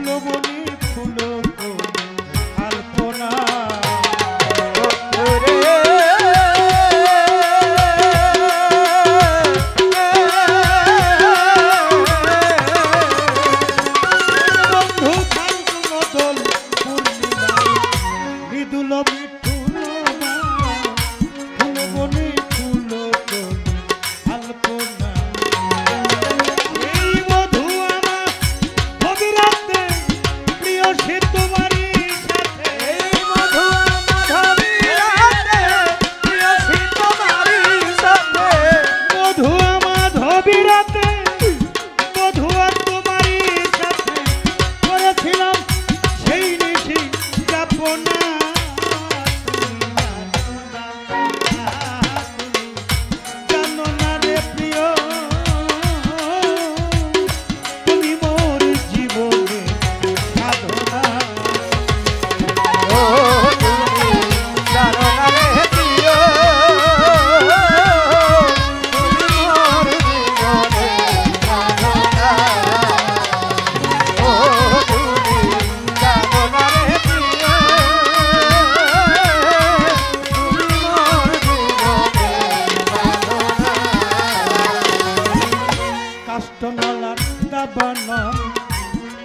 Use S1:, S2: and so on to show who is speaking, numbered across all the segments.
S1: ফুলবনি ফুলবনি আলপনা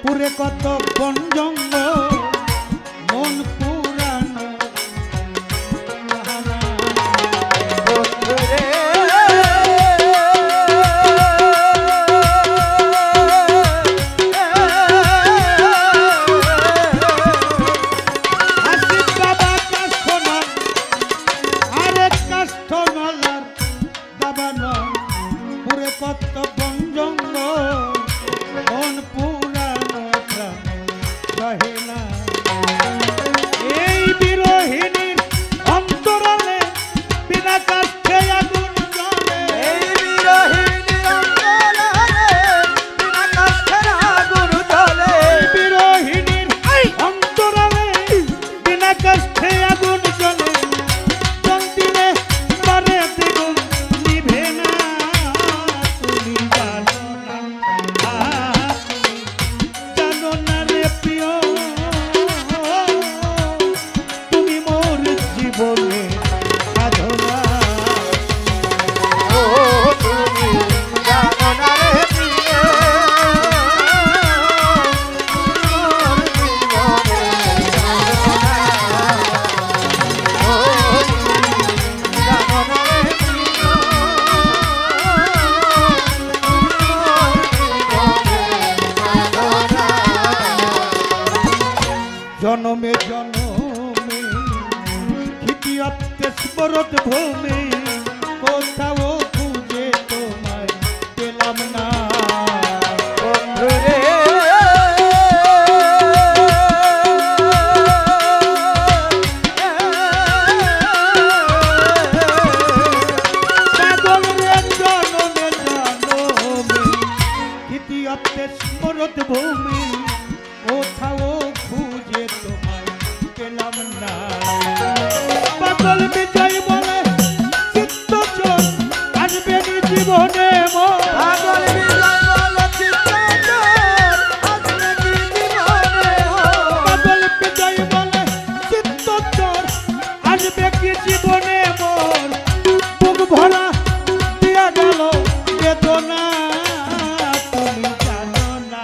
S1: পুরে কত বন জঙ্গল মন পুরানো পুরে কত বন জঙ্গল মন পুরানো এই বিরোহিণীর অন্তরালে বিনা কাষ্ঠে আগুন জ্বলে এই বিরোহিণীর অন্তরালে বিনা কাষ্ঠে আগুন জ্বলে বিরোহিণীর অন্তরালে বিনা কাষ্ঠে আগুন জ্বলে জন্দিলে বারে দ্বিগুণ নিভে না তুমি জানো না রে প্রিয় তুমি মোর জীবনে সাধনা ও তুমি জানো না রে প্রিয় মোর জীবনে সাধনা ও তুমি জানো না রে প্রিয় জনমে জনমে ক্ষিতিয়ত্তে স্মরত ভূমি কোথাও খুঁজে তোমায় পেলাম না বন্ধুরে পাগল রে জনমে জনমে ক্ষিতিয়ত্তে স্মরত ভূমি কোথাও খুঁজে তোমায় পেলাম না পাগল বিজয় বলে চিত্ত চোর আসবে নি জীবনে পাগল বিজয় বলে চিত্ত চোর আসবে নি জীবনে পাগল বিজয় বলে চিত্ত চোর আসবে কি জীবনে মোর বুক ভরা দিয়া গেল বেদনা তুমি জানো না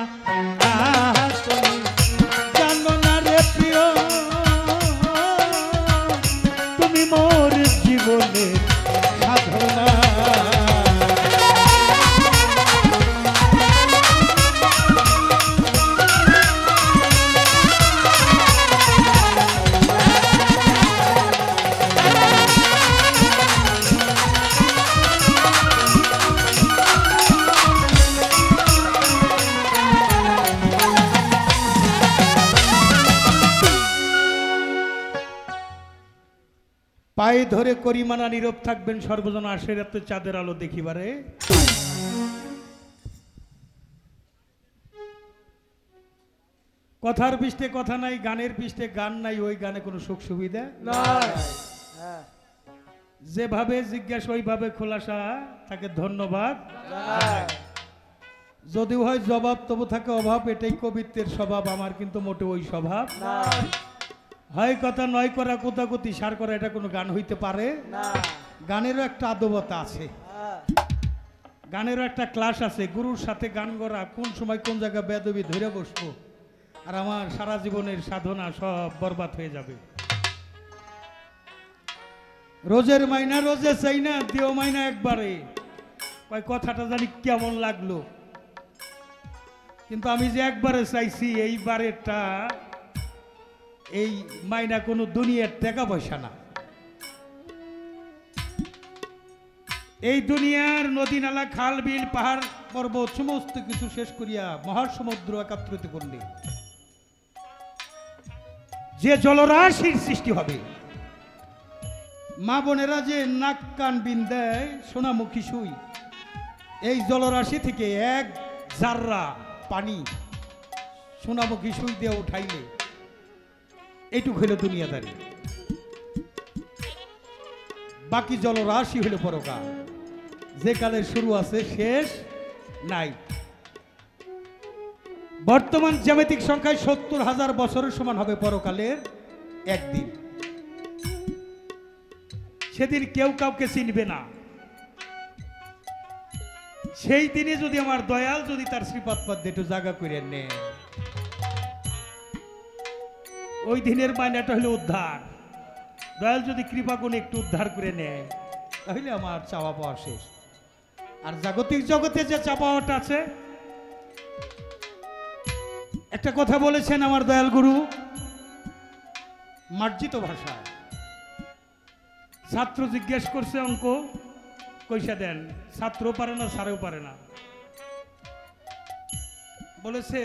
S1: তুমি মোর জীবনে সাধনা পায়ে ধরে করিমানা নীরব থাকবেন সর্বজন আসে রাতে চাঁদের আলো দেখিবারে কথার পৃষ্ঠে কথা নাই গানের পৃষ্ঠে গান নাই ওই গানে কোনো সুখ সুবিধা নাই যেভাবে জিজ্ঞাসা ওইভাবে খোলাসা তাকে ধন্যবাদ যদিও হয় জবাব তবু থাকে অভাব, এটাই কবিত্বের স্বভাব। আমার কিন্তু মোটে ওই স্বভাব
S2: না
S1: হয় কথা নয় করা কোতাকুতি সার করা, এটা কোনো গান হইতে পারে
S2: না
S1: গানেরও একটা আদবতা আছে,
S2: হ্যাঁ,
S1: গানেরও একটা ক্লাস আছে। গুরুর সাথে গান করা কোন সময় কোন জায়গায় বেদবি ধরে বসবো, আর আমার সারা জীবনের সাধনা সব বরবাদ হয়ে যাবে। রোজের মাইনা রোজে চাই না, দিও মাইনা একবারে। ওই কথাটা জানি কেমন লাগলো, কিন্তু আমি যে একবারে চাইছি, এইবারেরটা এই মাইনা কোনো দুনিয়ার টাকা পয়সা না। এই দুনিয়ার নদী নালা খাল বিল পাহাড় পর্বত সমস্ত কিছু শেষ করিয়া মহাসমুদ্র একাত্রিত করলে যে জলরাশির সৃষ্টি হবে, মা বোনেরা যে নাক কান বিন দেয় সোনামুখী সুই, এই জলরাশি থেকে এক জাররা পানি সোনামুখী সুই দিয়ে উঠাইলে এইটুক হইল দুনিয়াদারি। বাকি জলরাশি হইল পরকাল, যে কালের শুরু আছে শেষ নাই। বর্তমান জ্যামিতিক সংখ্যায় 70,000 বছরের সমান হবে পরকালের একদিন। সেদিন কেউ কাউকে চিনবে না। সেই দিনে যদি আমার দয়াল যদি তার শ্রীপাদ পদ্মে একটু জায়গা করে নেয়, ওই দিনের মাইনাটা হলো উদ্ধার। দয়াল যদি কৃপা গুণ একটু উদ্ধার করে নেয়, তাহলে আমার চাওয়া পাওয়া শেষ। আর জাগতিক জগতে যে চাওয়াটা আছে, একটা কথা বলেছেন আমার দয়াল গুরু মার্জিত ভাষায়। ছাত্র জিজ্ঞেস করছে অঙ্ক কইসা দেন, ছাত্র পারে না, স্যারেও পারে না। বলেছে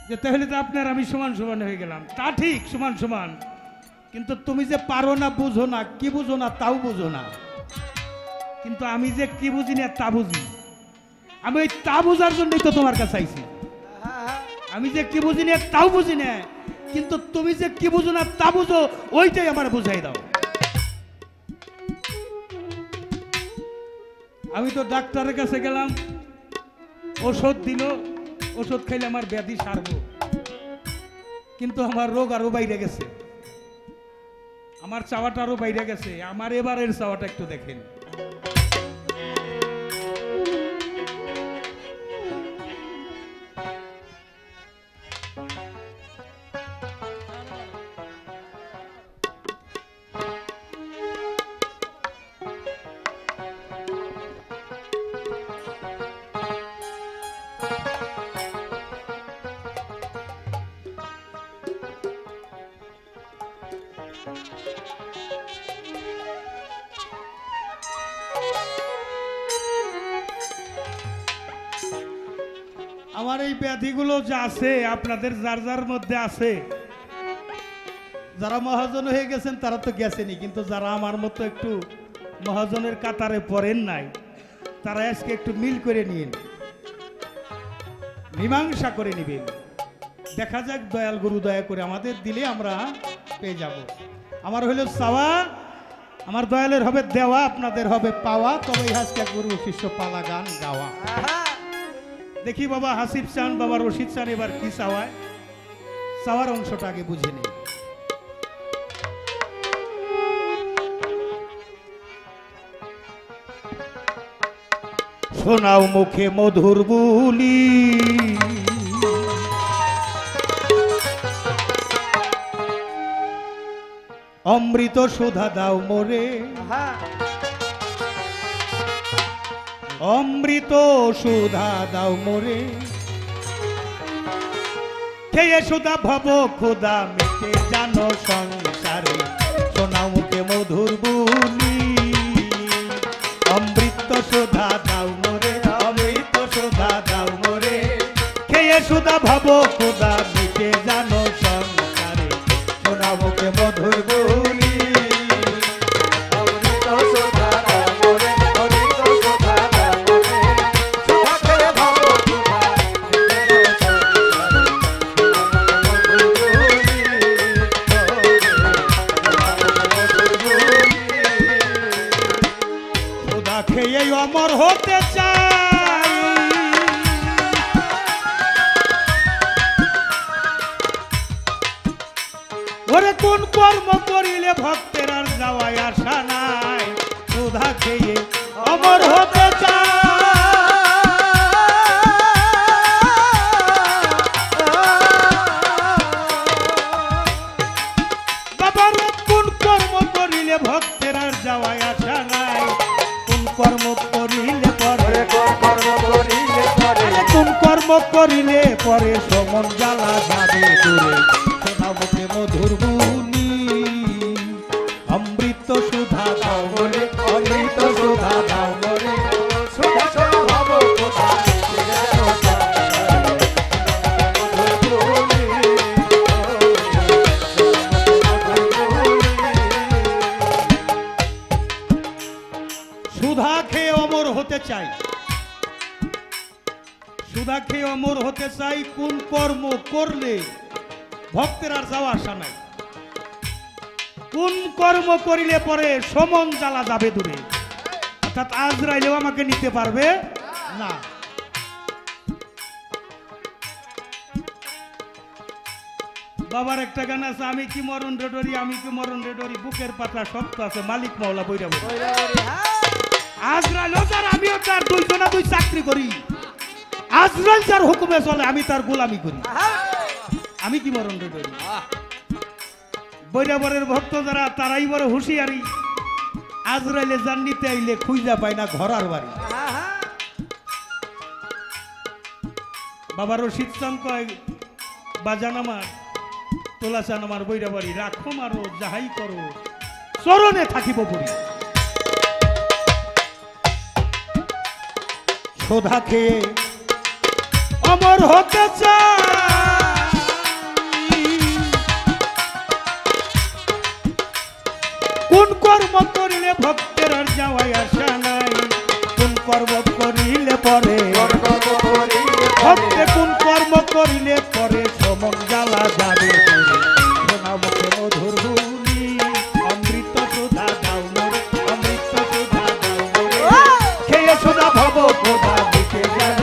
S1: যে তাহলে তো আপনার আমি সমান সমান হয়ে গেলাম। তা ঠিক, সমান সমান, কিন্তু তুমি যে পারো না, বুঝো না, কি বুঝো না তাও বুঝো না। কিন্তু আমি যে কি বুঝি না তা বুঝি। আমি ওই তা বুঝার জন্যই তো তোমার কাছে আইছি। আমি যে কি বুঝি না তাও বুঝি না, কিন্তু তুমি যে কি বুঝো না তা বুঝো, ওইটাই আমার বুঝাই দাও। আমি তো ডাক্তারের কাছে গেলাম, ওষুধ দিল, ওষুধ খাইলে আমার ব্যাধি সারবো, কিন্তু আমার রোগ আরো বাইরে গেছে, আমার চাওয়াটা আরো বাইরে গেছে। আমার এবারের চাওয়াটা একটু দেখেন। আমার এই ব্যাধিগুলো যা আছে, আপনাদের যার যার মধ্যে আছে, যারা মহাজন হয়ে গেছেন তারা তো গেছেনি, কিন্তু যারা আমার মতো একটু মহাজনের কাতারে পড়েন নাই, তারা আজকে একটু মিল করে নিন, মীমাংসা করে নিবেন। দেখা যাক দয়াল গুরু দয়া করে আমাদের দিলে আমরা পেয়ে যাব। আমার হইল চাওয়া, আমার দয়ালের হবে দেওয়া, আপনাদের হবে পাওয়া। তবে আজকে গুরু শিষ্য পালা গান গাওয়া। দেখি বাবা হাসিব চান, বাবা রশিদ চান, এবার কি চাওয়ায়, চাওয়ার অংশটা আগে বুঝে নেই। শোনাও মুখে মধুর বুলি, অমৃত সুধা দাও মোরে, অমৃত সুধা দাও মোরে, খেয়ে সুধা ভব ক্ষুধা মিটে জানো সংসারে। শোনাও মুখে মধুর বুলি, অমৃত সুধা দাও মোরে, অমৃত সুধা দাও মোরে, খেয়ে সুধা ভব ক্ষুধা মিটে জানো সংসারে। শোনাও মুখে মধুর বুলি, অমর হতে চাই, ওরে কোন কর্ম করিলে ভক্তের আর যাওয়ায় আশা নাই সুধা খেয়ে অমর হতে বাবার কোন কর্ম করিলে ভক্তের আর যাওয়ায় আশা নাই কোন কর্ম করিলে পরে কোন কর্ম করিলে পরে সমন জ্বালা যাবে দূরে সোনা মুখে মধুর গুনি অমৃত সুধা দাও মরে অমৃত সুধা দাও মরে সুধা সোনা ভাব কোথা সুধা খেয়ে অমর হতে চাই সুধা খেয়ে অমর হতে চাই কোন কর্ম করলে ভক্তের আর যাওয়া আসা নাই কোন কর্ম করিলে পরে সমন জ্বালা যাবে দূরে অর্থাৎ আজরাইলেও আমাকে নিতে পারবে না বাবার একটা গান আছে আমি কি মরণ রে ডরি আমি কি মরণ রে ডরি বুকের পাতলা শক্ত আছে মালিক মাওলা বইরা আজরাইলও তার আমিও তার দুইজনা দুই চাকরি করি আজরাইল যার হুকুমে চলে আমি তার গোলামি করি আমি কি মরণ রে ডরি বৈরাবরের ভক্ত যারা তারাই বড় হুঁশিয়ারি আজরাইলে জান্নিতে আইলে খুঁজা পায় না ঘরার বাড়ি বাবার রশিদ চান কয় বাজান আমার তোলা চান আমার বৈরাবাড়ি রাখো মারো যাহাই করো চরণে থাকিব পড়ি সোধা খেয়ে অমর হতে চাই কোন কর্ম করিলে ভক্তের আর যাওয়াই আসা নাই কোন কর্ম করিলে পরে ভক্তে কোন কর্ম করিলে পরে সমন জ্বালা যাবে সোনা মুখে মধুর গুনি অমৃত সুধা দাও মোরে অমৃত সুধা দাও মোরে খেয়ে সোনা ভব কোথা দিকে যেন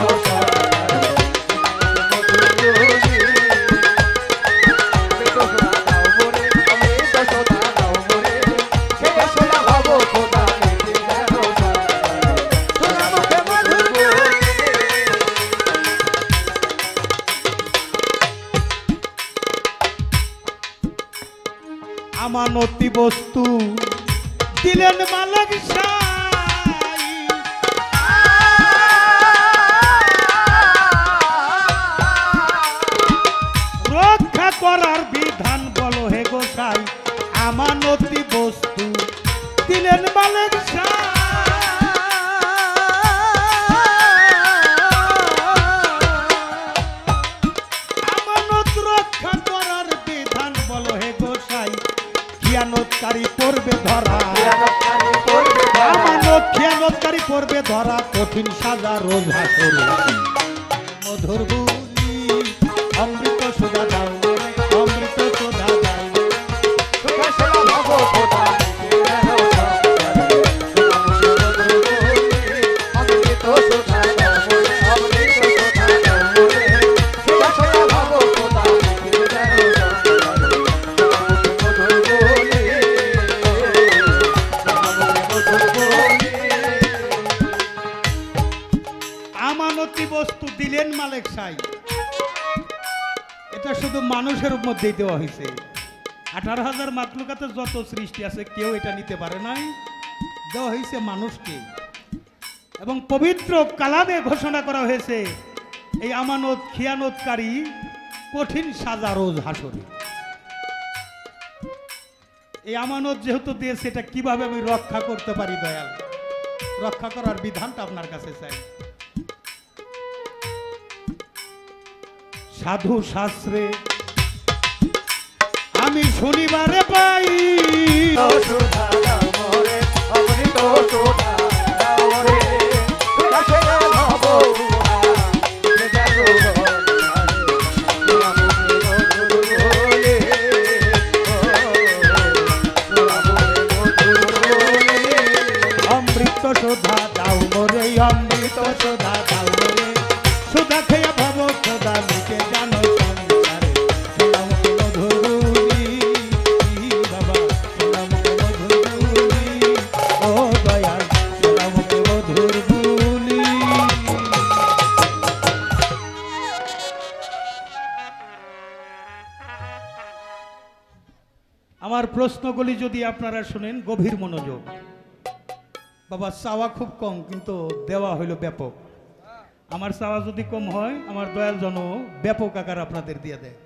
S1: আমানতি বস্তু দিলেন মালিক সাই রক্ষা করার বিধান বলো হে গোসাই আমানতি বস্তু দিলেন মালিক সাই আমানত রক্ষা করার বিধান বলো হে গোসাই খিয়ানতকারী পড়বে ধরা আমানত খিয়ানতকারী পড়বে ধরা কঠিন সাজা রোজ হাসরে মধুর গুনি অমৃত সুধা দাও মোরে অমৃত সুধা দাও সুধা সোনা ভব কোথা অমৃত সুধা দাও মোরে অমৃত সুধা দাও মোরে সুধা সোনা ভব কোথা আমানতি বস্তু দিলেন মালিক সাই এটা শুধু মানুষের মধ্যেই দেওয়া হয়েছে 18,000 মাখলুকাতে যত সৃষ্টি আছে কেউ এটা নিতে পারে নাই দেওয়া হয়েছে মানুষকে এবং পবিত্র কালামে ঘোষণা করা হয়েছে এই আমানত খিয়ানতকারী কঠিন সাজা রোজ হাসরে এই আমানত যেহেতু দিয়েছে এটা কিভাবে আমি রক্ষা করতে পারি দয়াল রক্ষা করার বিধানটা আপনার কাছে চাই সাধু শাস্ত্রে আমি শনিবারে পাই অমৃত সুধা দাও মোরে অমৃত সুধা দাও মোরে সুধা খেয়ে ভব সদা মিটে জানো সংসারে সোনা মুখে মধুর গুনি আমার প্রশ্নগুলি যদি আপনারা শুনেন গভীর মনোযোগ। বাবা চাওয়া খুব কম কিন্তু দেওয়া হইল ব্যাপক। আমার চাওয়া যদি কম হয় আমার দয়াল জন ব্যাপক আকার আপনাদের দিয়ে দেয়।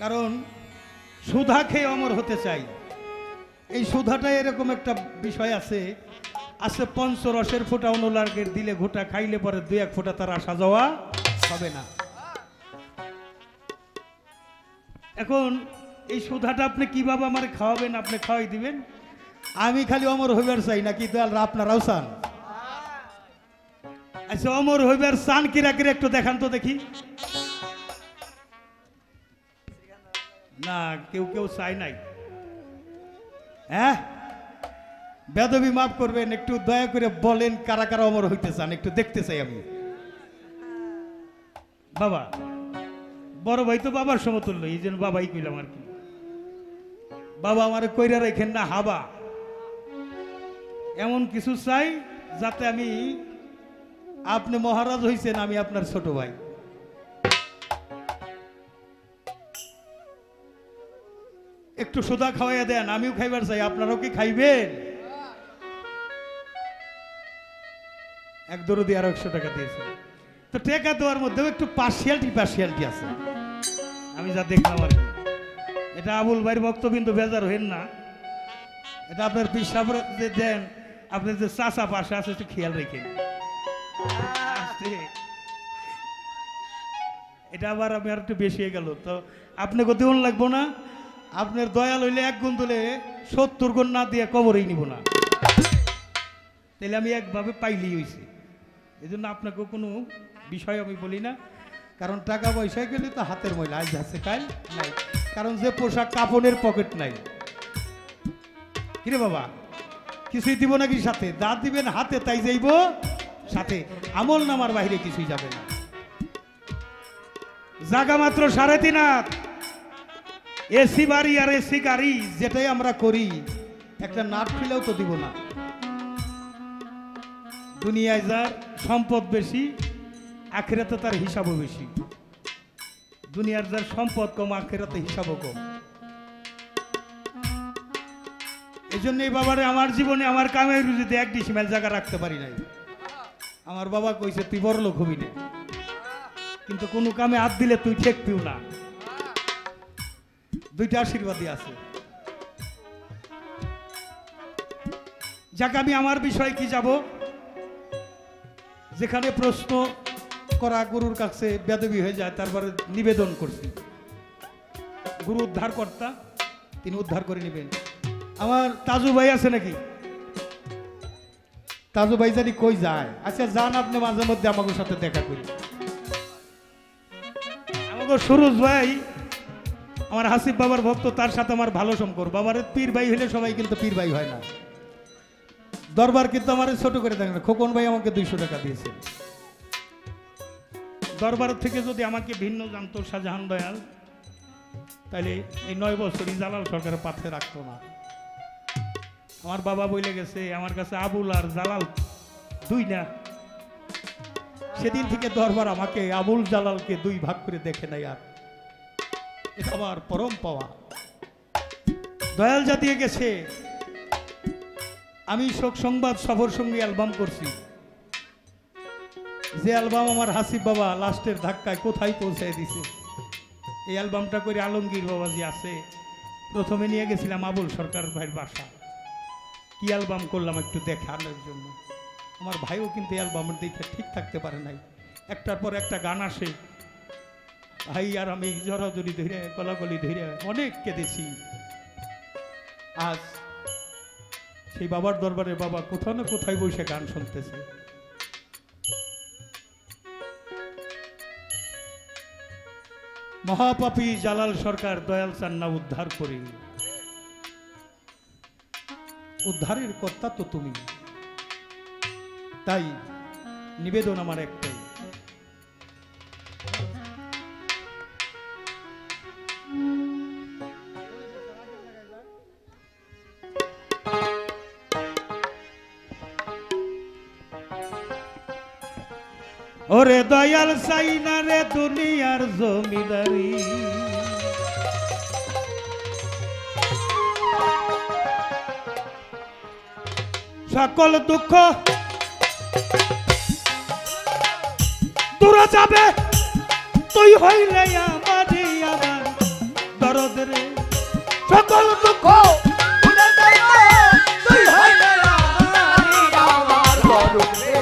S1: কারণ সুধা খেয়ে অমর হতে চাই। এই সুধাটা এরকম একটা বিষয় আছে, আছে পঞ্চরসের ফোঁটা অনুলার্গের দিলে ঘোটা, খাইলে পরে দুই এক ফোঁটা তার আসা যাওয়া হবে না। এখন এই সুধাটা আপনি কিভাবে আমার খাওয়াবেন? আপনি খাওয়াই দিবেন, আমি খালি অমর হইবার চাই নাকি দয়াল আপনারাও চান? আচ্ছা অমর হইবার চান কিরা কিরা একটু দেখান তো দেখি। না কেউ কেউ চাই নাই। হ্যাঁ বেদবি মাফ করবেন, একটু দয়া করে বলেন কারা কারা অমর হইতে চান, একটু দেখতে চাই আমি। বাবা বড় ভাই তো বাবার সমতুল্য, এই জন্য বাবাই কইলাম আর কি। বাবা আমার কইরা রেখেন না হাবা, এমন কিছু চাই যাতে আমি, আপনি মহারাজ হইছেন আমি আপনার ছোট ভাই। একটু সোদা খাওয়াইয়া দেন, আমিও খাইবার চাই, আপনারাও কি খাইবেন? এক দরদি আর 100 টাকা দিয়েছে। তো টাকা দেওয়ার মধ্যেও একটু পার্সিয়ালিটি আছে, আমি যা দেখলাম আর কি। এটা আবুল ভাইয়ের বক্তবিন্দু বেজার হইন না, এটা আপনার পিসাব যে দেন, আপনার যে চাচা পাশে আছে একটু খেয়াল রেখেন। এটা আবার আমি আর একটু বেশি হয়ে গেল, তো আপনাকে দেউন লাগবো না। আপনার দয়াল হইলে 1 গুণ দিলে 70 গুণ না দিয়ে কবরেই নিব না, তাহলে আমি একভাবে পাইলেই হয়েছি। এই জন্য আপনাকেও কোনো বিষয় আমি বলি না, কারণ টাকা পয়সা গেলে তো হাতের ময়লা, আজ আছে কাল নাই। কারণ যে পোশাক কাপড়ের পকেট নাই, কিরে বাবা কিছুই দিব নাকি সাথে? দাঁত দিবেন হাতে, তাই যাইব সাথে, আমল নামার বাইরে কিছুই যাবে না। জায়গা মাত্র 3.5 হাত, এসি বাড়ি আর এসি গাড়ি, যেটাই আমরা করি একটা নাট ফিলেও তো দিব না। দুনিয়ায় যার সম্পদ বেশি, আখিরাতে তার হিসাবও বেশি। দুনিয়ার যার সম্পদ কম, আখিরাতে হিসাবও কম। এই জন্য এই বাবারে আমার জীবনে আমার কামের রুজিতে 1 ডিসিমেল জায়গা রাখতে পারি নাই। আমার বাবা কইছে তুই বড় লোক হবি না, কিন্তু কোনো কামে হাত দিলে তুই ঠেকপিও না। 2টা আশীর্বাদই আছে। যাক আমি আমার বিষয় কি যাব, যেখানে প্রশ্ন করা গুরুর কাছে বেদবি হয়ে যায়, তারপরে নিবেদন করছি। গুরু উদ্ধার কর্তা, তিনি উদ্ধার করে নেবেন। আমার তাজু ভাই আছে নাকি? তাজু ভাই জানি কই যায়? আচ্ছা যান আপনি মাঝে মধ্যে আমাদের সাথে দেখা করি। আমাকে সুরজ ভাই আমার হাসিব বাবার ভক্ত, তার সাথে আমার ভালো সম্পর্ক। বাবার পীর ভাই হলে সবাই কিন্তু পীর ভাই হয় না। দরবার কিন্তু আমার ছোট করে দেখেন না। খোকন ভাই আমাকে 200 টাকা দিয়েছে। দরবার থেকে যদি আমাকে ভিন্ন জানতো শাহজাহান দয়াল, তাহলে এই 9 বছরই জালাল সরকারের পাথে রাখতো না। আমার বাবা বলে গেছে আমার কাছে আবুল আর জালাল 2 না। সেদিন থেকে দরবার আমাকে আবুল জালালকে 2 ভাগ করে দেখে নাই। আর এটা আমার পরম পাওয়া। দয়াল যা দিয়ে গেছে। আমি শোক সংবাদ সফর সঙ্গী অ্যালবাম করছি, যে অ্যালবাম আমার হাসিব বাবা লাস্টের ধাক্কায় কোথায় পৌঁছায় দিছে। এই অ্যালবামটা করে আলমগীর বাবাজি আছে, প্রথমে নিয়ে গেছিলাম আবুল সরকার ভাইয়ের বাসা। কি অ্যালবাম করলাম একটু দেখানোর জন্য। আমার ভাইও কিন্তু অ্যালবামের দেখে ঠিক থাকতে পারে নাই। একটার পর একটা গান আসে, ভাই আর আমি জড়াজড়ি ধরে গলাগলি ধরে অনেক কেঁদেছি। আজ সেই বাবার দরবারে বাবা কোথাও না কোথায় বসে গান শুনতেছে। মহাপাপী জালাল সরকার দয়াল চান্না উদ্ধার করি। উদ্ধারের কর্তা তো তুমি, তাই নিবেদন আমার একটাই, ওরে দয়াল চাই না রে দুনিয়ার জমিদারি, সকল দুঃখ দূরে যাবে তুই হইলে আমারই আমার দরদ রে সকল দুঃখ
S2: ভুলে যাইব তুই হইলে আমারই আমার দরদ রে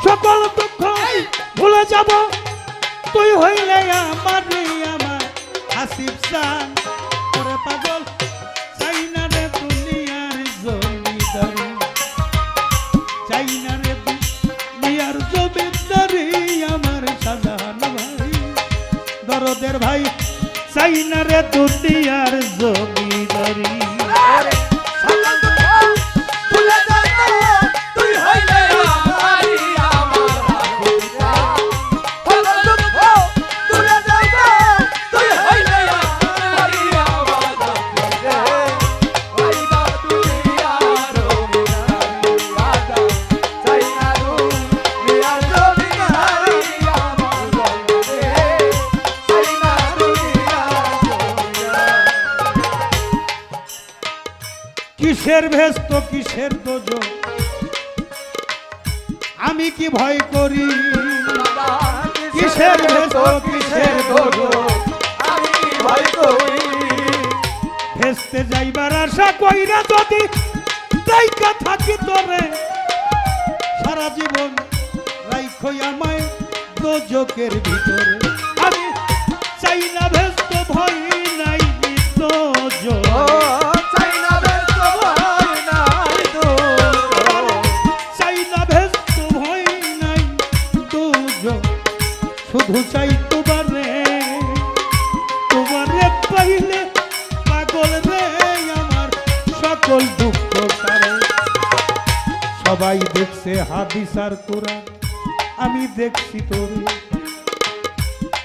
S1: সকল দুঃখ ভুলে যাব তুই হইলে আমারই আমার হাসিব চান ওরে পাগল চাই না রে দুনিয়ার জমিদারি চাই না রে দুনিয়ার জমিদারি আমার সাজান ভাই দরদের ভাই চাই না রে দুনিয়ার জমিদারি
S2: সকল দুঃখ ভুলে যাইব তুই হইলে আমারই আমার সকল দুঃখ ভুলে যাইব তুই হইলে আমারই আমার ওইটা দুনিয়ার রাজা চাই না দুনিয়ার জমিদারি আমার চাই না দুনিয়ার
S1: কিসের ভেস তো কিসের দোজ আমি কি ভয় করি কিসের ভেস তো কিসের দোজ
S2: আমি কি ভয় করি
S1: ভেস্তে যাইবার আশা কইরা যদি দাইকা থাকি তোরে সারা জীবন রাইখই আমায় দোজকের ভিতরে আমি চাই না ভেস্ত ভয় নাই দোজ
S2: চাই না ব্যস্ত ভয় নাই তো
S1: চাই না ভেস্ত ভয় নাই দোজ শুধু চাই তোমারে তোমারে পাইলে পাগল রে আমার সকল দুঃখ সারে সবাই দেখছে হাদিস আর কোরআন আমি দেখছি তোরে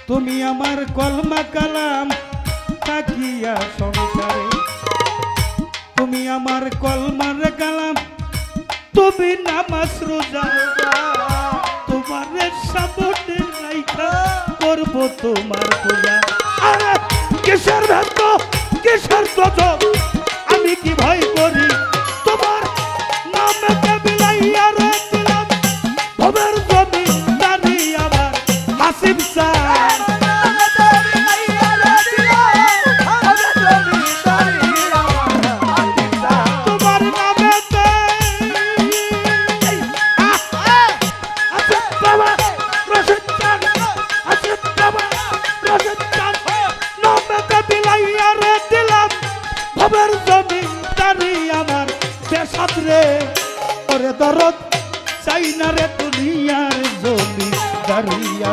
S1: তুমি আমার কলমা কালাম তাকিয়া সংসারে তুমি আমার কলমার কালাম তুমি নামাজ রোজা তোমার সামনে রাইখা করব তোমার পূজা আরে কিসের ভক্ত কিসের দোষ আমি কি ভয় করি তোমার নামে বিলাইয়া রে দিলাম ভবের জমি দানি আমার হাসিব স্যার তোমার নামে বাবা রশিদ চান বাবা রশিদ চান নামে বিলাইয়া রে দিলাম ভবের জমি দানি আমার বেসাদ রে ওরে দরদ চাই না রে দুনিয়ার জমি দাঁড়িয়ে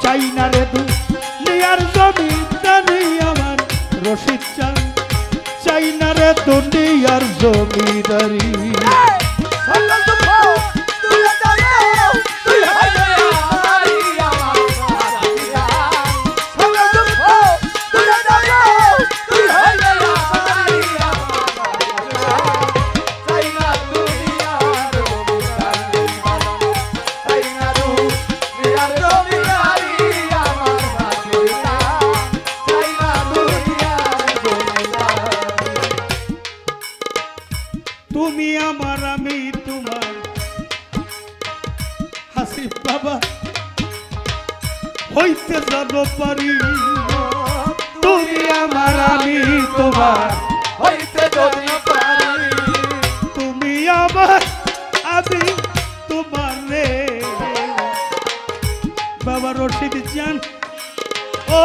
S1: চাই না রে দুনিয়ার জমি দাঁড়িয়ে আমার রশিদ চান চাই না রে দুনিয়ার জমিদারি তুমি আমার আমি তোমার হাসিব বাবা হইতে যাব পারি তুমি আমার আমি তোমার
S2: হইতে যদি পারি
S1: তুমি আমার আমি তোমার রে বাবা রশিদ চান ও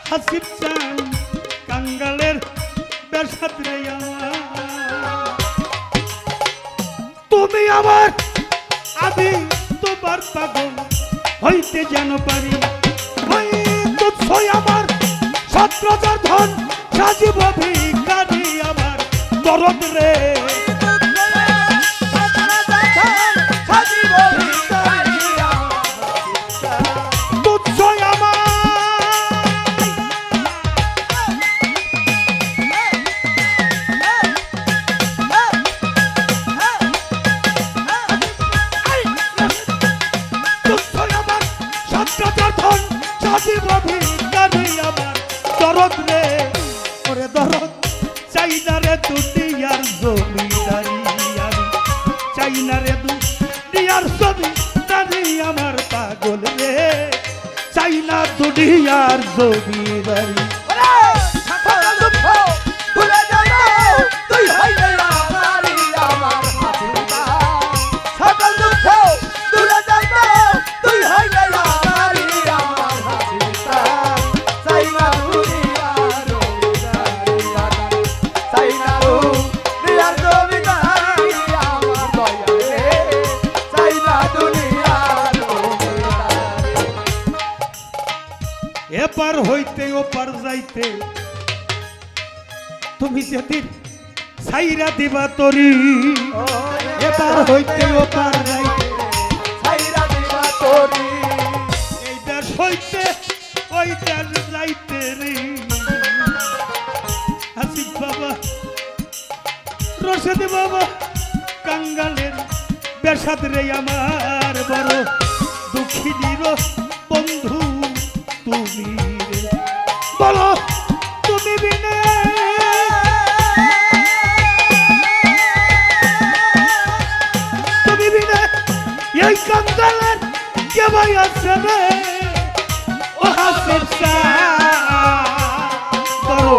S1: হাসিব চান কাঙ্গালের বেসাদ রে আমার তুমি আমার আমি তোমার পাগল হইতে যেন পারি তুই আমার ছত্রধর ধন সাজিব ভিখারি আমার দরদ রে তুই আমার দরদ রে ওরে দরদ চাই না রে দুনিয়ার জমিদার চাই না দুনিয়ার জমিদারি।
S2: সকল দুঃখ ভুলে যাব তুই হইলে আমারই আমার হাসিটা। সকল দুঃখ ভুলে যাব তুই হইলে আমারই আমার হাসিটা। চাই না দুনিয়ার জমিদারি, চাই না দুনিয়ার জমিদারি আমার দয়ালে, চাই না দুনিয়ার জমিদারি।
S1: এপার হইতে ওপার যাইতে তুমি যেদিন ছাইরা দিবা তরি। এপার হইতে ওপার যাইতে
S2: ছাইরা দিবা তরি।
S1: এই দেশ হইতে ওই দেশ যাইতে রে। আসিফ বাবা, রশেদ বাবা, কাঙ্গালের বেশাদ রে আমার বড় দুঃখিনীর বন্ধু তুমি রে। বলো তুমি বিনে তুমি বিনে এই কাঙ্গালের কে ভাই আছে রে। ও হাসিফ বড়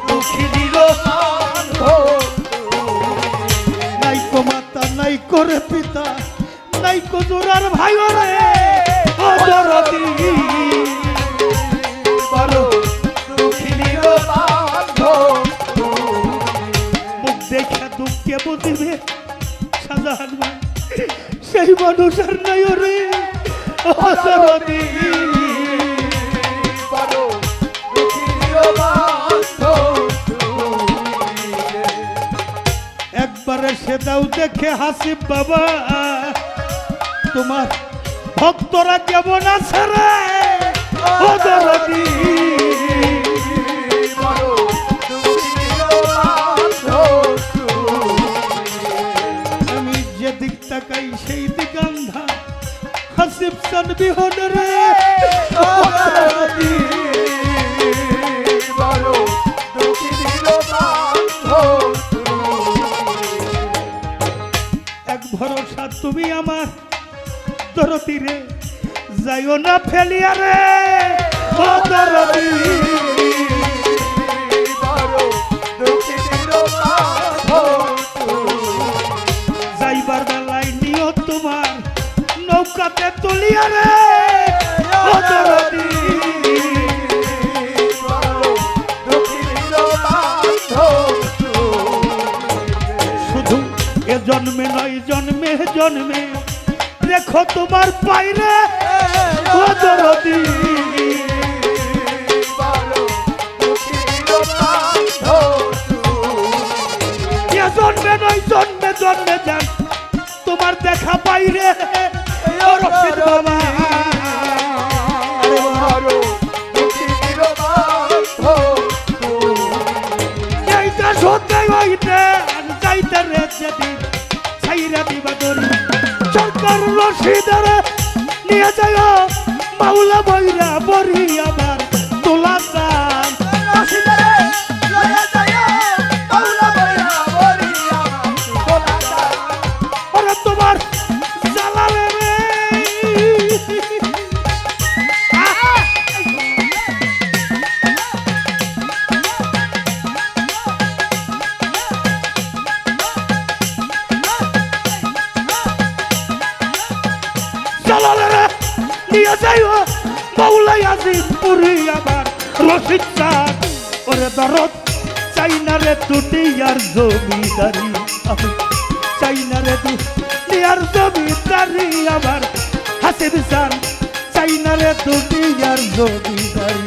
S1: দুঃখিনীর নাই কো মাতা নাই করে পিতা নাই কো জোরার ভাই রে। ও দরদি বড় দুঃখিনীর মুখ দেখে দুঃখে বুঝিবে শাহজাহান ভাই সেই মানুষ আর নাই রে। ও দরদি একবারে সে দাও দেখে হাসিফ বাবা তোমার ভক্তরা কেমন আছে রে। ও দরদি আমি যে দিক তাকাই সেই দিক আন্ধা হাসিফ সান বিহন রে। ও দরদি এক ভরসা তুমি আমার দরদি রে যাইও না ফেলিয়া রে। ও দরদি যাইবার বেলায় নিও তোমার নৌকাতে তুলিয়া রে। ও দরদি শুধু এ জন্মে নয় জন্মে জন্মে দেখো তোমার পাইরে। ও দরদি এ জন্মে নয় জন্মে জন্মে যান তোমার দেখা পাইরে। ও রশিদ বাবা এইটা সত্যি হইতে যাইতে রে যেদিন ছাইরা দিবা দরি। সরকার রশিদের নিয়ে যায় মাওলা বইরা বরি আবার তোলা চান। ওরা তোমার জ্বালালে রে। জ্বালালে রে নিয়ে যাইও মাওলাই আজিম পুরি আবার রশিদ চাঁদ। ওরে দরদ চাই না রে দুনিয়ার জমিদারি। চাই না রে দুনিয়ার জমিদারি আমার হাসিফ চাঁদ। চাই না রে দুনিয়ার জমিদারি।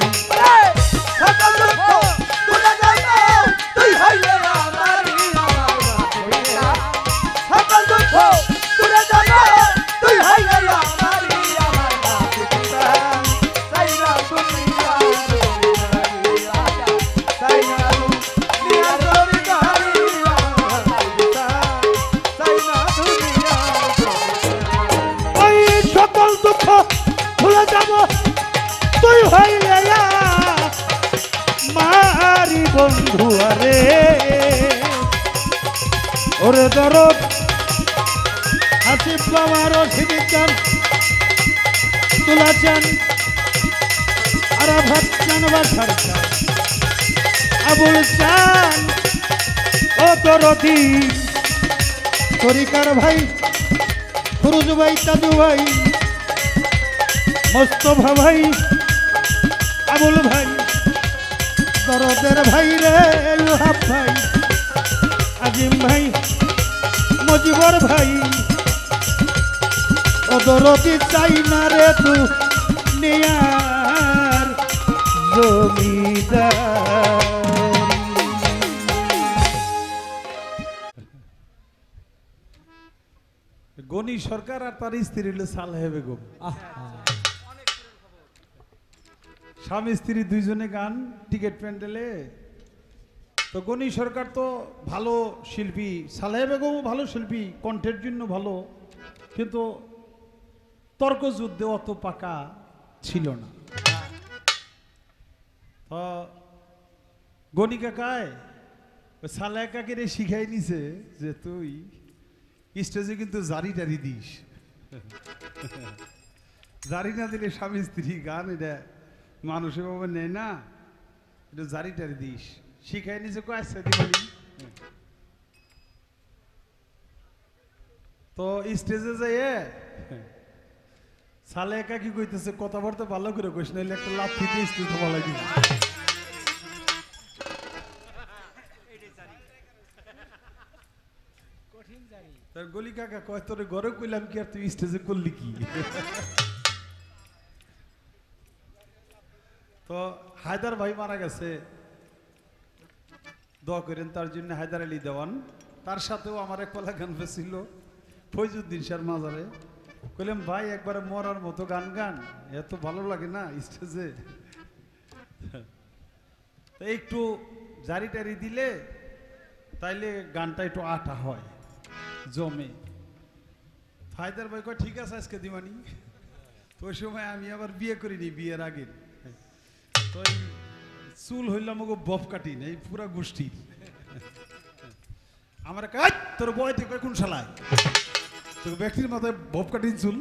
S1: ওই সকল দুঃখ ভুলে যাব তুই হইলে মারি বন্ধু আরে। ওরে দরদ হাসিফ বাবার রশিদ চান তুলা চান আরাফাত চান বাসার চান আবুল চান ও দরদি তরিকার ভাই ফুরুজ ভাই তাজু ভাই মোস্তফা ভাই আবুল ভাই দরদের ভাই রে ইউহাব ভাই আজিম ভাই মজিবর ভাই ও দরদি চাই না রে তু নিয়ার জমিদার।
S3: গনি সরকার আর তার স্ত্রী হলো সালেহা বেগম। স্বামী স্ত্রী দুইজনে গান টিকিট প্যান্ডেলে। তো গনি সরকার তো ভালো শিল্পী, সালেহা বেগমও ভালো শিল্পী, কণ্ঠের জন্য ভালো, কিন্তু তর্কযুদ্ধে অত পাকা ছিল না। তো গনি কাকায় সালেহা কাকের শিখাই নিছে যে তুই স্টেজে কিন্তু জারি টারি দিস, জারি না দিলে স্বামী স্ত্রী গান এটা মানুষের ভাবে নেয় না, এটা জারি টারি দিস শিখাই নিছে। আচ্ছা দিবানি। তো স্টেজে যাইয়ে সালে একা কি কইতেছে, কথাবার্তা ভালো করে কইস নাইলে একটা লাথি দিয়ে স্টেজ ভালো দিবি। তার গলি কাকা কয় তোরে ঘরে কইলাম কি আর তুই স্টেজে করলি কি? তো হায়দার ভাই মারা গেছে, দোয়া করেন তার জন্য। হায়দার আলী দেওয়ান, তার সাথেও আমার এক পালা গান ছিল ফৈজুদ্দিন শাহর মাজারে। কইলাম ভাই একবারে মরার মতো গান গান, এত ভালো লাগে না স্টেজে, একটু জারি টারি দিলে তাইলে গানটা একটু আটা হয়, জমে। হায়দার ভাই কয় ঠিক আছে আজকে দিবানি। তো ওই সময় আমি আবার বিয়ে করিনি, বিয়ের আগে। তো চুল হইলাম ওগো বফ কাটি নেই পুরা গোষ্ঠীর। আমার কাজ তোর বয় থেকে কোন শালায় তোর ব্যক্তির মাথায় বফ কাটিন চুল।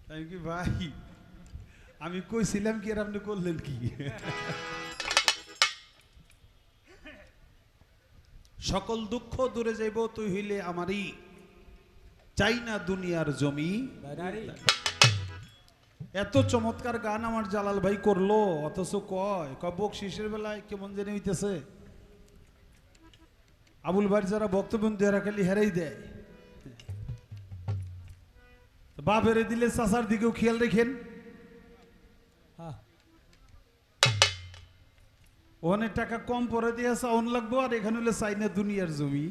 S3: তাই কি ভাই আমি কইছিলাম কি আর আপনি করলেন কি? সকল দুঃখ দূরে যাইব তুই হইলে আমারই, চাই না দুনিয়ার জমি। এত চমৎকার গান আমার জালাল ভাই করলো, অথচ কয় বকশিসের বেলায় কেমন জানি হইতেছে। আবুল ভাই যারা বক্তব্য দেয়া খালি হেরাই দেয়, বাপেরে দিলে চাচার দিকেও খেয়াল রেখেন। ওখানে টাকা কম পরে দিয়ে সাউন্ড লাগবো, আর এখানে হলে চাই না দুনিয়ার জমি।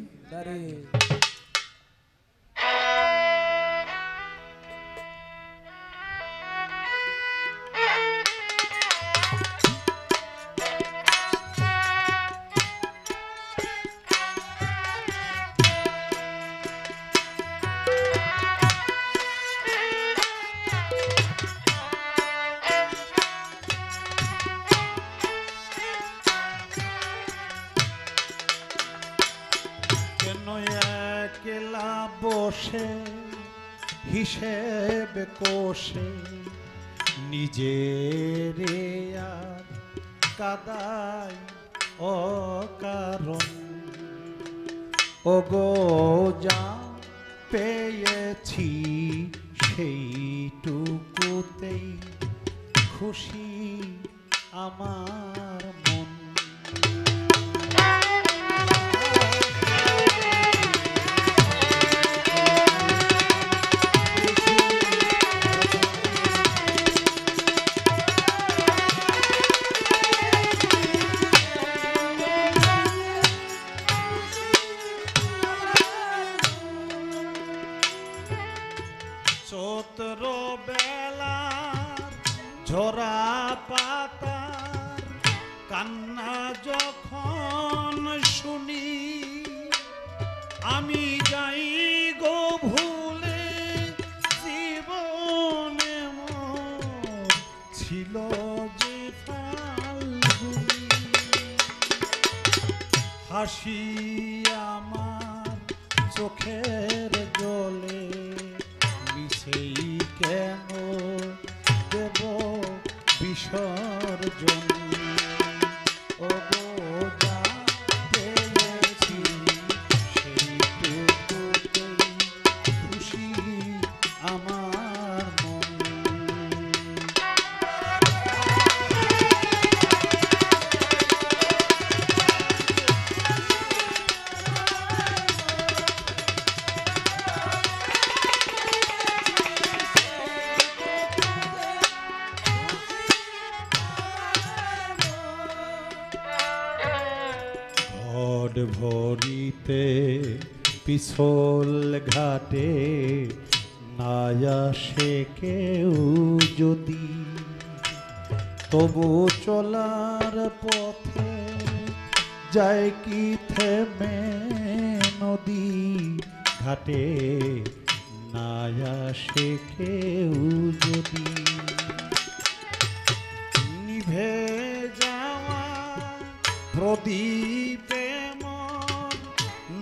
S3: বসে হিসেব কোষে নিজের আর কাদাই অকারণ, ওগো যা পেয়েছি সেইটুকুতেই খুশি আমার মন। চোত্র বেলার ঝরা পাতার কান্না যখন শুনি, আমি যাই গো ভুলে জীবনে মোর ছিল যে ফাল্গুনি। হাসি আমার চোখে দেখতে পিছল ঘাটে না আসে কেউ যদি, তবু চলার পথে যায় কি থেমে নদী ঘাটে না আসে কেউ যদি। নিভে যাওয়া প্রদীপে মন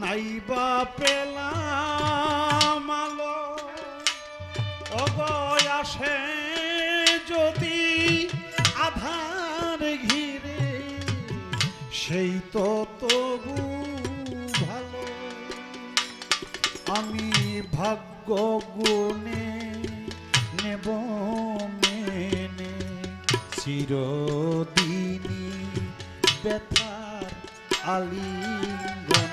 S3: নাইবা পেলাম আলো, অগয় আসে যদি আধার ঘিরে সেই তো তবু ভালো। আমি ভাগ্য গুণে নেব মেনে চিরদিনই ব্যথার আলিঙ্গন।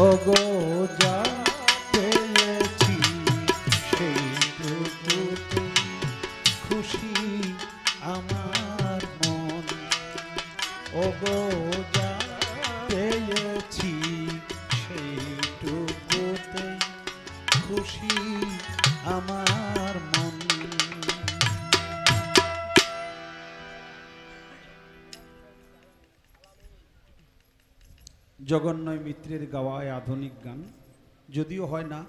S3: ওগো যা পেয়েছি সেইটুকুতে খুশি আমার মন। ওগো যা পেয়েছি সেইটুকুতে খুশি আমার মন। জগন্নয় মিত্রের গাওয়ায় আধুনিক গান, যদিও হয় না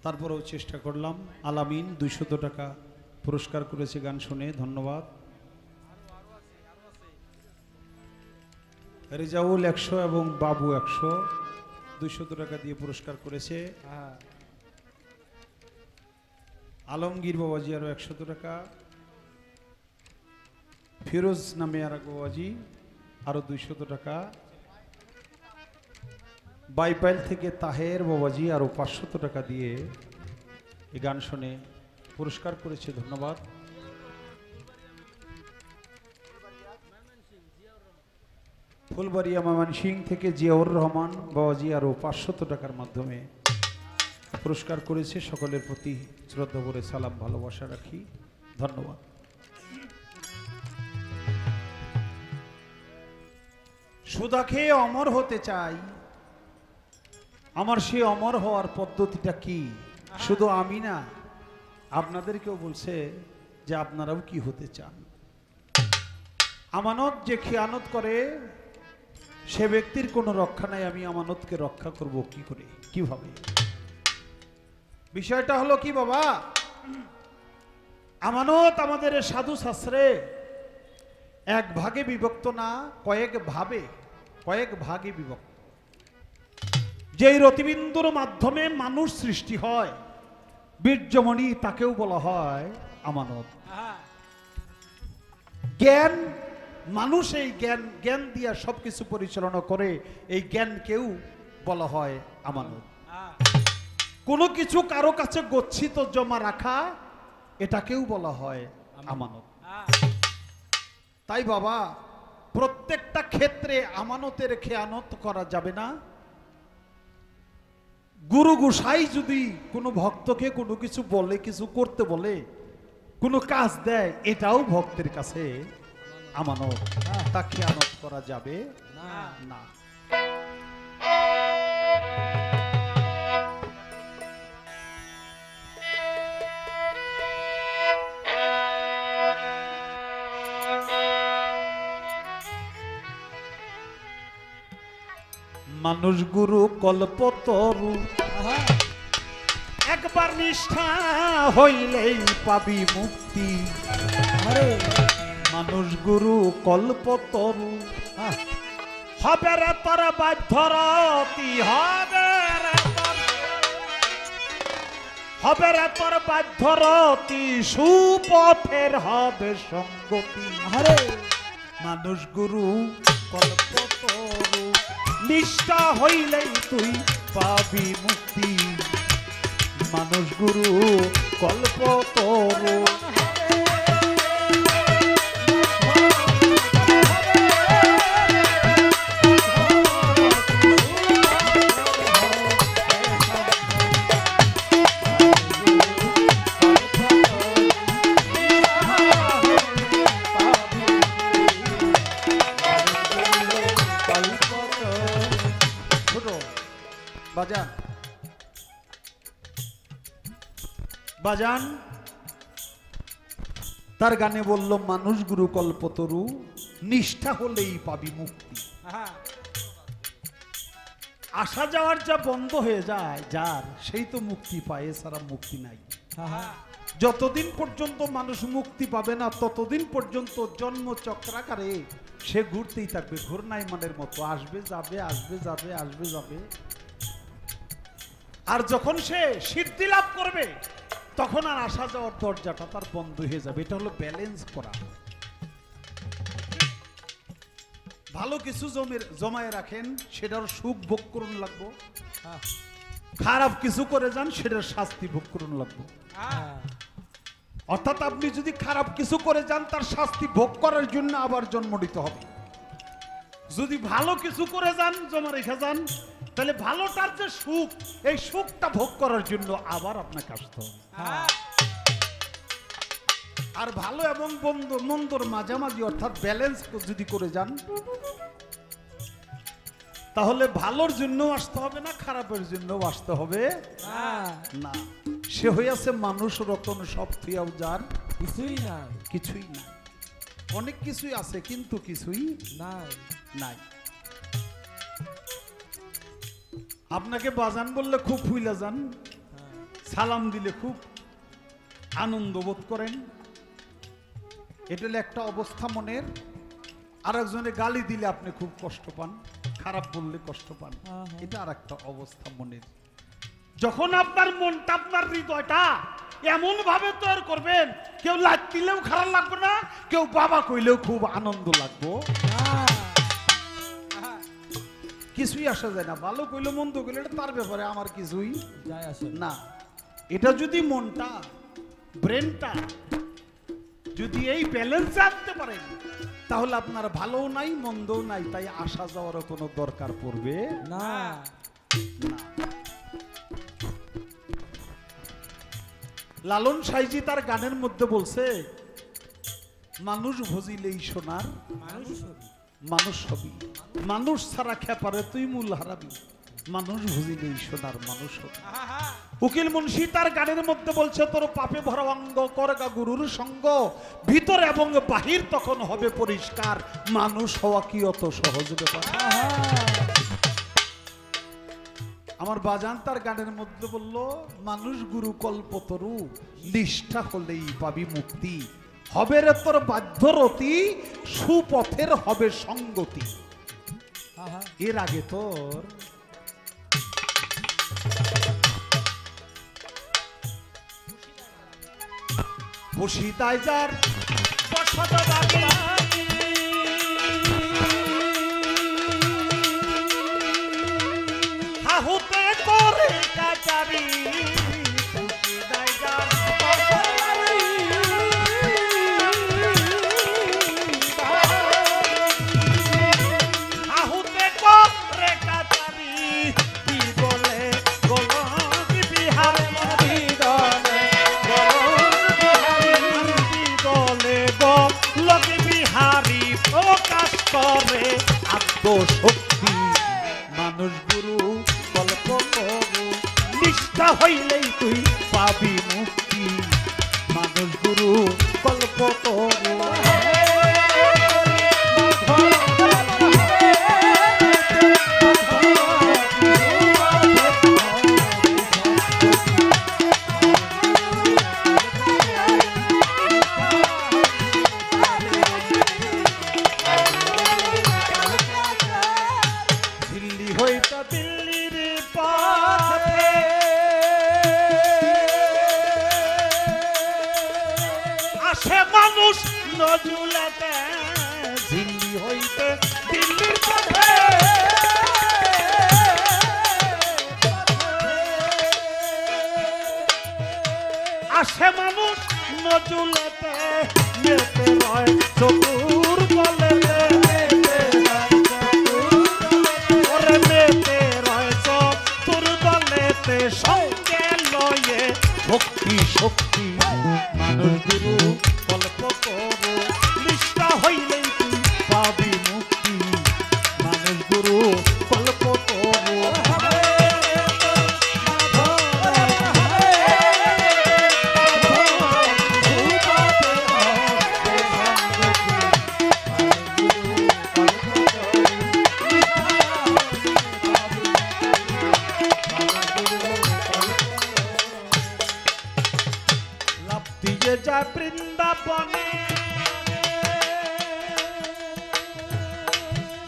S3: তারপরেও চেষ্টা করলাম। আলামিন 200 টাকা পুরস্কার করেছে গান শুনে, ধন্যবাদ। রেজাউল 100 এবং বাবু 100 200 টাকা দিয়ে পুরস্কার করেছে। আলমগীর বাবাজি আরো 100 টাকা, ফিরোজ নামে আর এক বাবাজি আরো 200 টাকা, বাইপাইল থেকে তাহের বাবাজি আরো 500 টাকা দিয়ে এই গান শুনে পুরস্কার করেছে, ধন্যবাদ। ফুলবাড়িয়া ময়মনসিংহ থেকে জিয়াউর রহমান বাবাজি আরো 500 টাকার মাধ্যমে পুরস্কার করেছে। সকলের প্রতি শ্রদ্ধা করে সালাম ভালোবাসা রাখি, ধন্যবাদ। সুধা খেয়ে অমর হতে চাই, আমার সে অমর হওয়ার পদ্ধতিটা কি? শুধু আমি না, আপনাদেরকেও বলছে যে আপনারাও কি হতে চান। আমানত যে খেয়ানত করে সে ব্যক্তির কোনো রক্ষা নাই। আমি আমানতকে রক্ষা করব কি করে, কিভাবে? বিষয়টা হলো কি বাবা, আমানত আমাদের সাধু শাস্ত্রে এক ভাগে বিভক্ত না, কয়েক ভাগে বিভক্ত। যেই রতিবিন্দুর মাধ্যমে মানুষ সৃষ্টি হয়, বীর্যমণি, তাকেও বলা হয় আমানত। জ্ঞান, মানুষ এই জ্ঞান দিয়া সবকিছু পরিচালনা করে, এই জ্ঞানকেও বলা হয় আমানত। কোনো কিছু কারো কাছে গচ্ছিত জমা রাখা, এটাকেও বলা হয় আমানত। তাই বাবা, প্রত্যেকটা ক্ষেত্রে আমানতের খেয়ানত করা যাবে না। গুরু গোসাই যদি কোনো ভক্তকে কোনো কিছু বলে, কিছু করতে বলে, কোনো কাজ দেয়, এটাও ভক্তের কাছে আমানত, তা খেয়ানত করা যাবে না। মানুষ গুরু কল্পতরু, একবার নিষ্ঠা হইলেই পাবি মুক্তি। মানুষ গুরু কল্পতরু, হবে রে তোর বাধ্যরতি, হবে রে তোর বাধ্যরতি, সুপথের হবে সঙ্গতি। মানুষ গুরু কল্পতরু, নিষ্ঠা হইলেই তুই পাবি মুক্তি। মানুষ গুরু কল্পতরু, বাজান তার গানে বলল মানুষ গুরু কল্পতরু, নিষ্ঠা হলেই পাবি মুক্তি। আসা যাওয়ার যা বন্ধ হয়ে যায় যার, সেই তো মুক্তি পায়, এছাড়া মুক্তি নাই। যতদিন পর্যন্ত মানুষ মুক্তি পাবে না ততদিন পর্যন্ত জন্ম চক্রাকারে সে ঘুরতেই থাকবে, ঘূর্ণায়মানের মতো, আসবে যাবে আসবে যাবে আসবে যাবে। আর যখন সে সিদ্ধি লাভ করবে তখন আর আসা যাওয়ার দরজাটা তার বন্ধ হয়ে যাবে। এটা হলো ব্যালেন্স করা। ভালো কিছু জমায় রাখেন, সেটার সুখ ভোগ করুন লাগবো। খারাপ কিছু করে যান, সেটার শাস্তি ভোগ করুন লাগবো। অর্থাৎ আপনি যদি খারাপ কিছু করে যান, তার শাস্তি ভোগ করার জন্য আবার জন্ম নিতে হবে। যদি ভালো কিছু করে যান, জমা রেখে যান, তাহলে ভালোটার যে সুখ, এই সুখটা ভোগ করার জন্য আবার আপনাকে আসতে হবে। আর ভালো এবং মন্দর মাঝামাঝি অর্থাৎ ব্যালেন্স যদি করে যান, তাহলে ভালোর জন্য আসতে হবে না, খারাপের জন্য আসতে হবে না। সে হইয়াছে মানুষ রতন, সব থুইয়াও যার
S2: কিছুই না,
S3: কিছুই না। অনেক কিছুই আছে কিন্তু কিছুই
S2: নাই
S3: নাই। আপনাকে বাজান বললে খুব ফুইলা যান, সালাম দিলে খুব আনন্দ বোধ করেন, এটা হলো একটা অবস্থা মনের। আর একজনে গালি দিলে আপনি খুব কষ্ট পান, খারাপ বললে কষ্ট পান, এটা আর একটা অবস্থা মনের। যখন আপনার মনটা, আপনার হৃদয়টা এমন ভাবে তৈরি করবেন, কেউ লাগ দিলেও খারাপ লাগবে না, কেউ বাবা কইলেও খুব আনন্দ লাগবো। কিছুই আসা যায় না, ভালো কইলে মন্দ কইলে এটা তার ব্যাপারে, আমার কিছুই
S2: যায় আসে
S3: না। এটা যদি মনটা, ব্রেনটা যদি এই ব্যালেন্সে আনতে পারেন, তাহলে আপনার ভালোও নাই মন্দও নাই, তাই আসা যাওয়ারও কোনো দরকার পড়বে
S2: না।
S3: লালন সাইজি তার গানের মধ্যে বলছে, মানুষ ভজিলেই সোনার মানুষ হবি, মানুষ ছাড়া খেপারে তুই মূল হারাবি, মানুষ ভজিলেই সোনার মানুষ হবি। উকিল মুন্সি তার গানের মধ্যে বলছে, তোর পাপে ভরা অঙ্গ করগা গুরুর সঙ্গ, ভিতর এবং বাহির তখন হবে পরিষ্কার, মানুষ হওয়া কি অত সহজ ব্যাপার। আমার বাজান তার গানের মধ্যে বলল, মানুষ গুরু কল্পতরু, নিষ্ঠা হলেই পাবি মুক্তি, হবে রে তোর বাধ্যরতি, সুপথের হবে সঙ্গতি। এর আগে তোর বসিতায় যার বসত বাগি, হাহুতে করে কাচারি, বসিতায় যার হাহুতে করে কাচারি, কি বলে গোলক বিহার বিহারি প্রকাশ করে আত্মশক্তি, মানুষ গুরু কল্প করু, নিষ্ঠা হইলেই তুই পাবি মুক্তি, মানুষ গুরু কল্প করু। মানুষ নজুলাতে দিল্লি হইতে দিল্লির পথে, আসে মানুষ নজুলাতে, মেতে রয় চতুর বলে, ওরে মেতে রয় চতুর বলেতে, সঙ্গে লয়ে ভক্তি শক্তি, মানুষ গুরু কল্প করো, নিষ্ঠা হইলেই তুই পাবি মুক্তি, মানুষ গুরু কল্প করো। দিয়ে যায় বৃন্দাবনে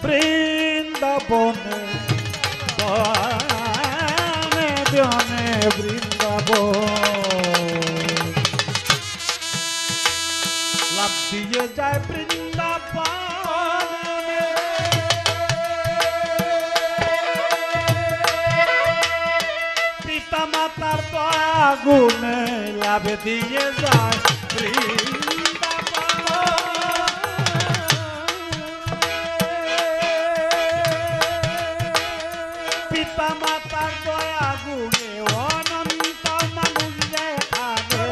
S3: বৃন্দাবনে বনে বনে বৃন্দাবন লাভ দিয়ে যায় বৃন্দাবনে পিতা মাতার আগুনে লাভ দিয়ে যায় পিতা মাতার দয়া গুণে অনন্ত মানুষ দেখাবে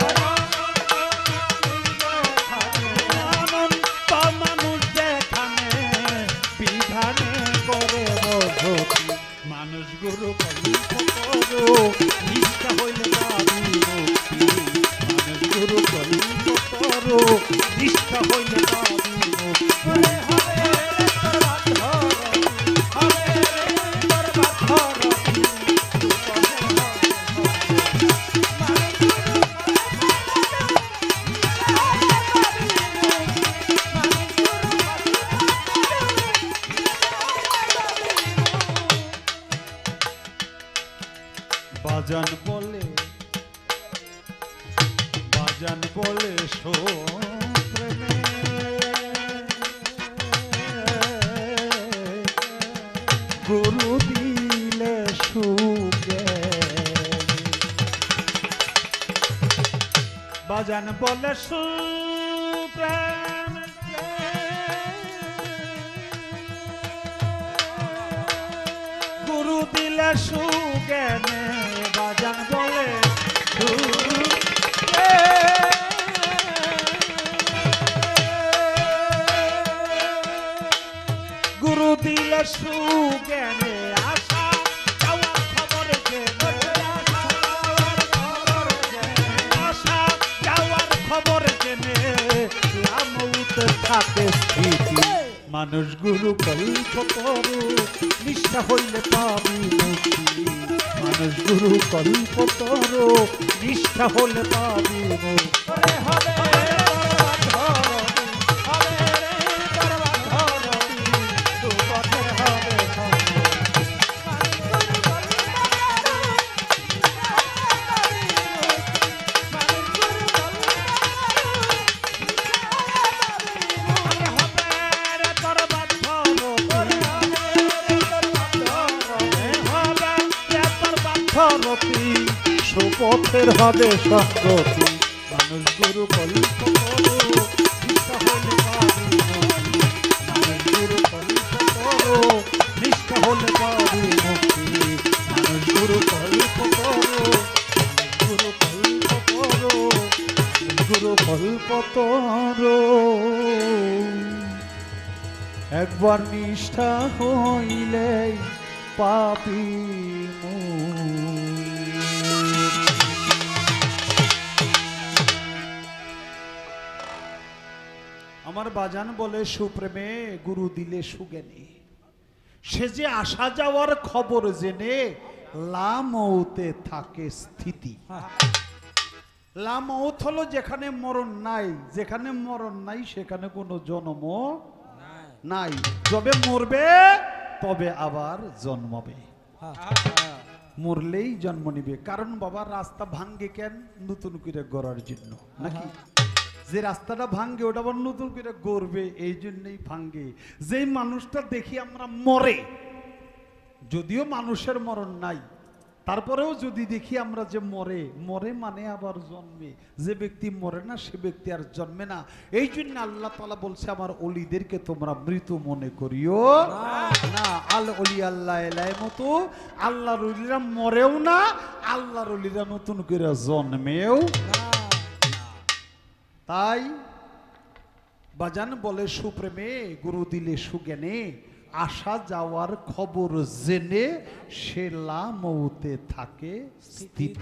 S3: অনন্ত মানুষ দেখানে বিধানে করে ভক্তি মানুষ গুরু কলিত করো নিষ্ঠা হইলে পাবি মুক্তি মানুষ গুরু কলিত করো নিষ্ঠা হইলে পাবি মুক্তি বাজান বলে শো প্রেমে গুরু দিলে সুগে বাজান বলে শো প্রেম গুরু দিলে সুজ্ঞানে বাজান বলে গুরু দিলে সুজ্ঞানে আশা যাওয়ার খবর আশা যাওয়ার খবর জেনে লামউতে থাকে স্থিতি মানুষ গুরু কল্প করো নিষ্ঠা হইলে পাবি মুক্তি মানুষ গুরু কল্প করো নিষ্ঠা হলে পাবি মুক্তি সুপথের হবে সঙ্গতি মানুষ গুরু কল্প করো নিষ্ঠা হলে পাবি মুক্তি মানুষ গুরু কল্প করো নিষ্ঠা হলে পাবি মুক্তি মানুষ গুরু কল্প করো গুরু কল্প করো গুরু কল্প করো একবার নিষ্ঠা হইলে পাপি আমার বাজান বলে সুপ্রেমে গুরু দিলে সুজ্ঞানী সে যে আসা যাওয়ার খবর জেনে লামউতে থাকে স্থিতি লামউত হলো যেখানে মরণ নাই যেখানে মরণ নাই সেখানে কোনো জন্ম নাই যবে মরবে তবে আবার জন্মাবে মরলেই জন্ম নিবে কারণ বাবা রাস্তা ভাঙ্গে কেন নতুন করে গড়ার জন্য নাকি যে রাস্তাটা ভাঙ্গে ওটা আবার নতুন করে গড়বে এই জন্যই ভাঙ্গে যে মানুষটা দেখি আমরা মরে যদিও মানুষের মরণ নাই তারপরেও যদি দেখি আমরা যে মরে মরে মানে আবার জন্মে যে ব্যক্তি মরে না সে ব্যক্তি আর জন্মে না এই জন্য আল্লাহ তাআলা বলছে আমার ওলিদেরকে তোমরা মৃত মনে করিও না আল ওলি আল্লাহ এলাই মতো আল্লাহর ওলিরা মরেও না আল্লাহর ওলিরা নতুন করে জন্মেও তাই বাজান বলে সুপ্রেমে গুরু দিলে সুজ্ঞানে আসা যাওয়ার খবর জেনে সে লামউতে থাকে স্থিত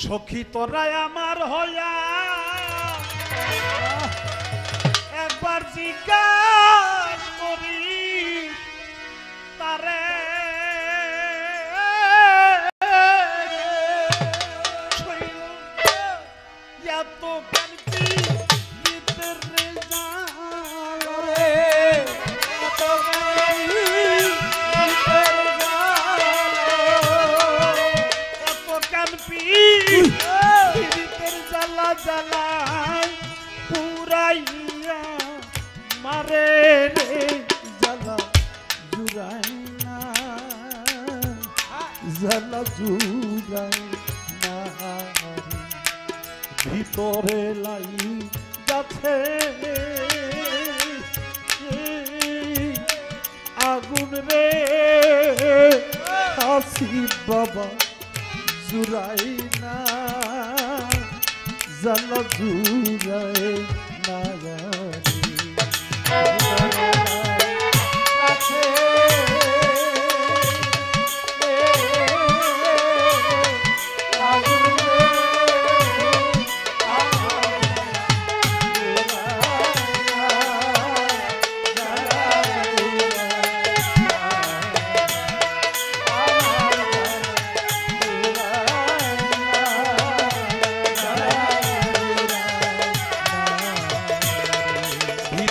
S3: সখী তোরা আমার হইয়া একবার জিজ্ঞাসা করি তারে
S2: জ্বালাই পুরাইয়া মারে রে জ্বালা জুড়াই না জ্বালা জুড়াই না ভিতরে লাই যাচ্ছে আগুন রে হাসিব বাবা জুড়াই না জ্বালা জুড়াই না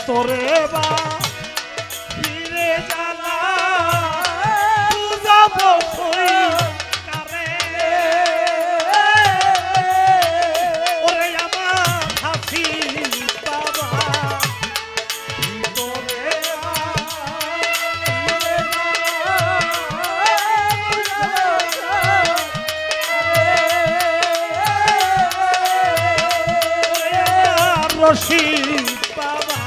S2: ভিতরে বা ফিরে জ্বালা বুঝাবো কারে ওরে আমার হাসি বাবা ভিতরে রশি বাবা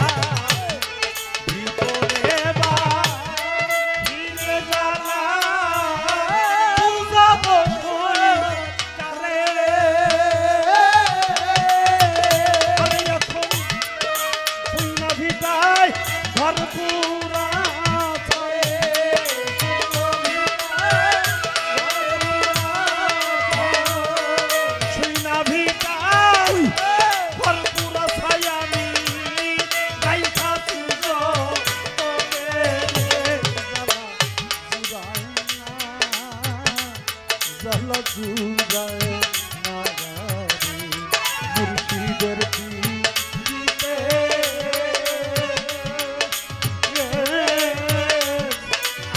S2: মুর্শিদের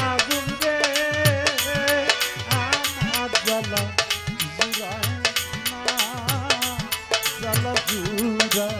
S2: আগুন রে আমার জ্বালা জুড়ায় না জ্বালা জুড়ায়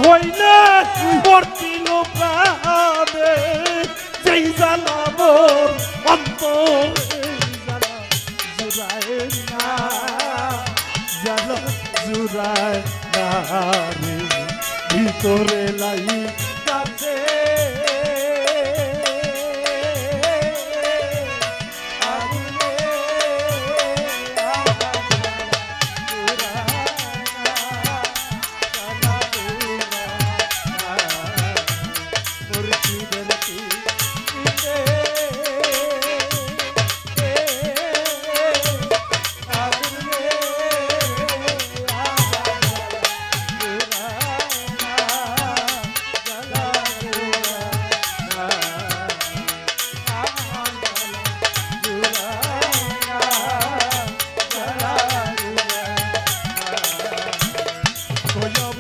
S2: হইলে বর্তিল প্রাণে যেই জ্বালা মোর অন্তরে জ্বালা জুড়ায় না জ্বালা জুড়ায় না রে ভিতরে লাই যাচ্ছে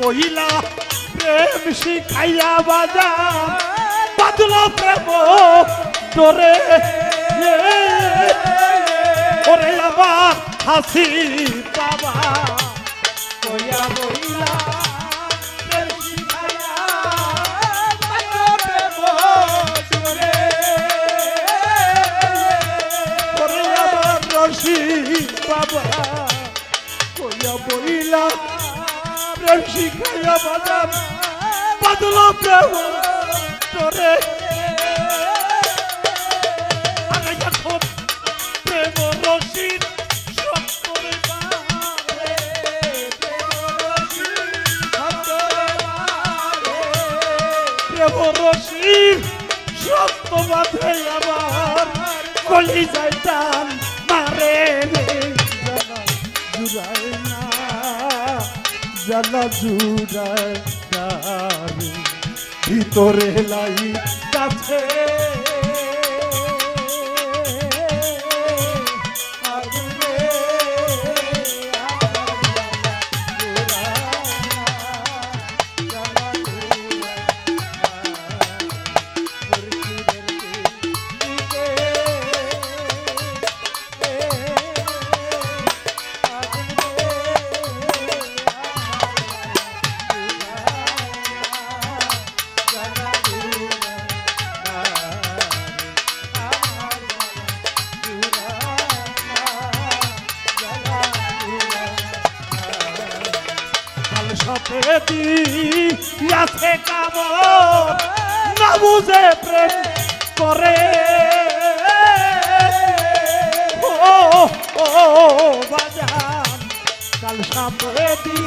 S2: মহিলা প্রেম শিখাইয়া বাজা বাদল প্রেম ডরে
S3: আমার হাসি বাবা কইয়া বইলা প্রেম শিখাইয়া ওরে আমার রসিক বাবা কইয়া বইলা প্রেম শিখাইয়া বাজার বাদল প্রেম তোরে আরে এখন প্রেম রসিক সত্তরে প্রেম রসিক সত্য বাঁধে আমার কলি যাইতাম মারে জুড়ায় না জ্বালা জুড়ায় না রে, ভিতরে লাই কাছে আছে কামড় না বুঝে প্রেম করে ও ও বাজান কাল সাপে দি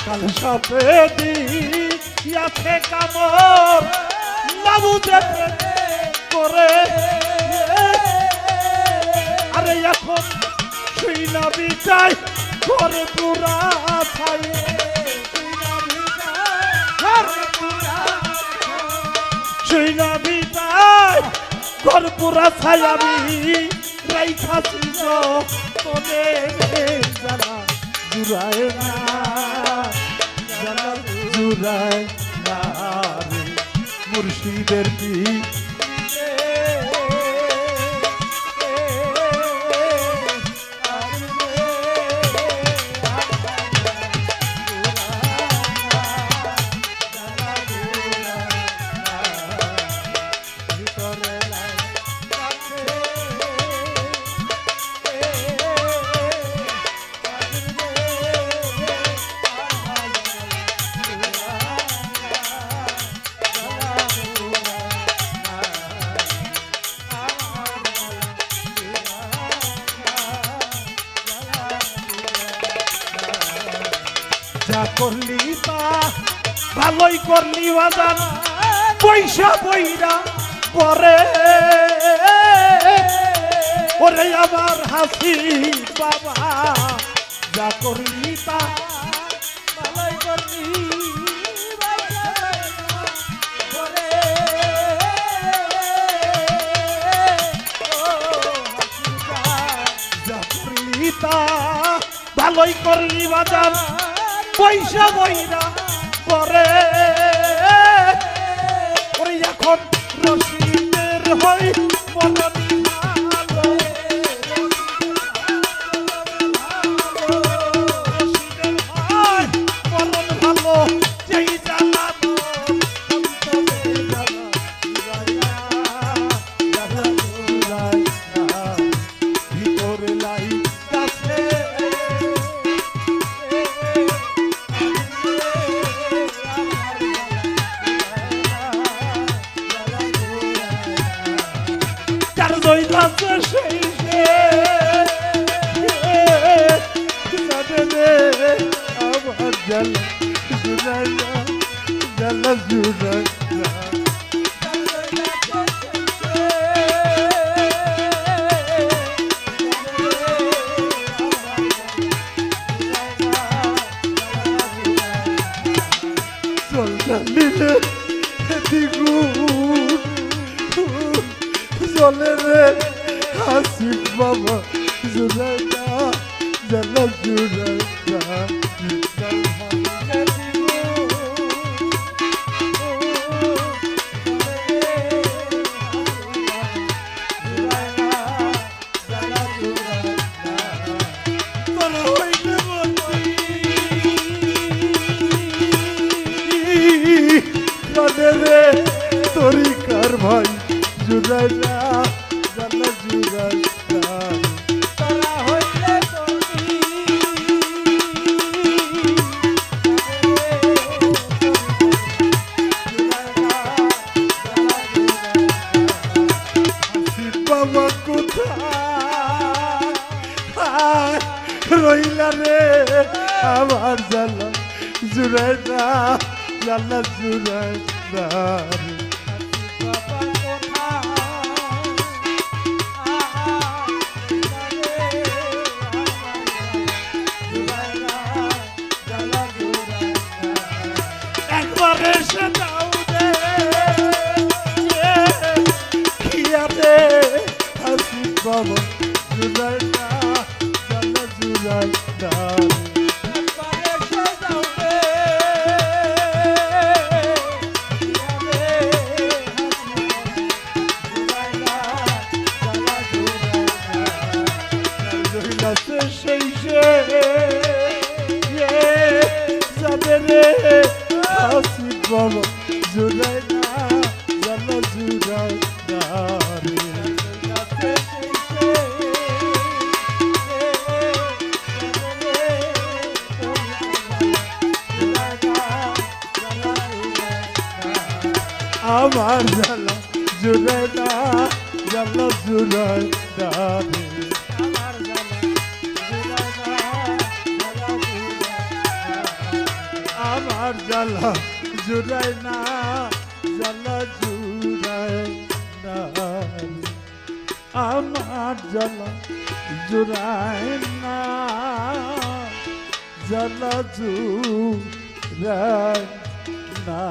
S3: কাল সাপে দি আছে কামড় না বুঝে প্রেম করে আরে এখন সেই না বিচাই ঘরে পুরা ছাই সেই না বিচাই ঘর পুরা ছাই আমি রাইখাছি তোনে যারা জুড়ায় না যারা জুড়ায় না রে মুর্শিদের পি যা করলি তা ভালোই করলি বাজান পয়সা বইরা পরে ওরে আমার হাসি বাবা যা করলি তা ভালোই করলি যা করলি তা ভালোই করলি বাজান পয়সা বইরা করে ওরে এখন রসিদের হই বলনি ভালো রসিদের হয় বলন ভালো যেই জানা ভিতরে লাই কাছে দইলাছে সেই আমার জ্বালা জুড়াইয়া জ্বালা জুড়াইয়া চলটা নিলে চলে রে হাসিব বাবা জুড়াইয়া জ্বালা জুড়াইয়া
S2: ভাই জুড়াই না জ্বালা জুড়াই না
S4: তোরা হইলে তুমি
S2: আসিফ বাবা কোথায় রইলা রে আমার জ্বালা জুড়াই না জ্বালা জুড়াই না রে।
S4: বাবা
S2: একবার এসে দাও রে খিয়া রে আসিফ বাবা জুড়াই না জ্বালা জুড়াই না রে। সেই সে যাবে রে আসিফ বাবা জুড়াই না জ্বালা জুড়াই না রে। আমার জ্বালা জুড়াই না জ্বালা জুড়াই না রে। আমার জ্বালা জুড়াই না জ্বালা জুড়াই না রে। আমার জ্বালা জুড়াই না জ্বালা জুড়াই না